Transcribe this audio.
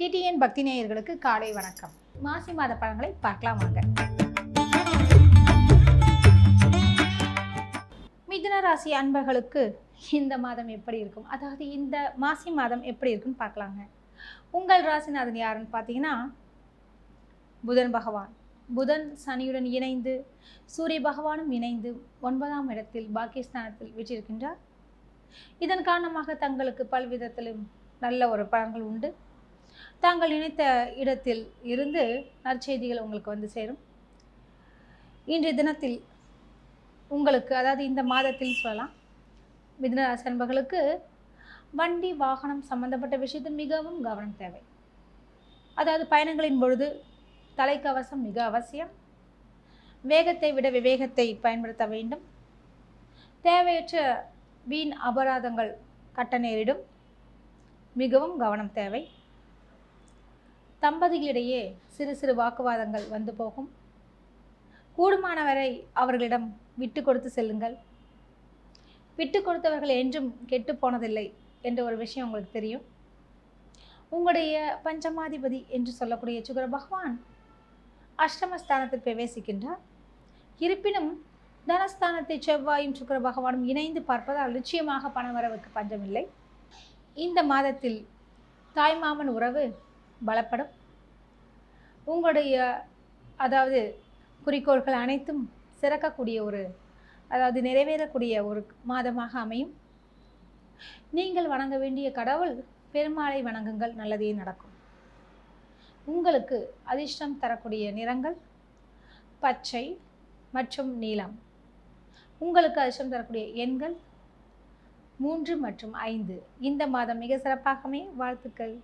DTN பக்தி நேயர்களுக்கு காலை வணக்கம். மாசி மாத பலன்களை பார்க்கலாம் வாங்க. மிதுன ராசி அன்பர்களுக்கு இந்த மாதம் எப்படி இருக்கும், அதாவது இந்த மாசி மாதம் எப்படி இருக்குன்னு பார்க்கலாங்க. உங்கள் ராசிநாதன் யாருன்னு பார்த்தீங்கன்னா புதன் பகவான். புதன் சனியுடன் இணைந்து சூரிய பகவானும் இணைந்து 9ஆம் இடத்தில் பாக்கியஸ்தானத்தில் வீற்றிருக்கின்றார். இதன் காரணமாக தங்களுக்கு பல்விதத்திலும் நல்ல ஒரு பலன்கள் உண்டு. தாங்கள் நினைத்த இடத்தில் இருந்து நற்செய்திகள் உங்களுக்கு வந்து சேரும். இன்றைய தினத்தில் உங்களுக்கு, அதாவது இந்த மாதத்தில் சொல்லலாம், மிதுன ராசி அன்பர்களுக்கு வண்டி வாகனம் சம்பந்தப்பட்ட விஷயத்தில் மிகவும் கவனம் தேவை. அதாவது பயணங்களின் பொழுது தலைக்கவசம் மிக அவசியம். வேகத்தை விட விவேகத்தை பயன்படுத்த வேண்டும். தேவையற்ற வீண் அபராதங்கள் கட்ட நேரிடும். மிகவும் கவனம் தேவை. தம்பதிகளிடையே சிறு சிறு வாக்குவாதங்கள் வந்து போகும். கூடுமானவரை அவர்களிடம் விட்டு கொடுத்து செல்லுங்கள். விட்டு கொடுத்தவர்கள் என்றும் கெட்டு போனதில்லை என்ற ஒரு விஷயம் உங்களுக்கு தெரியும். உங்களுடைய பஞ்சமாதிபதி என்று சொல்லக்கூடிய சுக்கிர பகவான் அஷ்டமஸ்தானத்தில் பிரவேசிக்கின்றார். இருப்பினும் தனஸ்தானத்தை செவ்வாயும் சுக்கிர பகவானும் இணைந்து பார்ப்பதால் நிச்சயமாக பணவரவுக்கு பஞ்சமில்லை. இந்த மாதத்தில் தாய்மாமன் உறவு பலப்படும். உங்களுடைய அதாவது குறிக்கோள்கள் அனைத்தும் சிறக்கக்கூடிய அதாவது நிறைவேறக்கூடிய ஒரு மாதமாக அமையும். நீங்கள் வணங்க வேண்டிய கடவுள் பெருமாளை வணங்குங்கள், நல்லதே நடக்கும். உங்களுக்கு அதிர்ஷ்டம் தரக்கூடிய நிறங்கள் பச்சை மற்றும் நீலம். உங்களுக்கு அதிர்ஷ்டம் தரக்கூடிய எண்கள் 3 மற்றும் 5. இந்த மாதம் மிக சிறப்பாக அமைய வாழ்த்துக்கள்.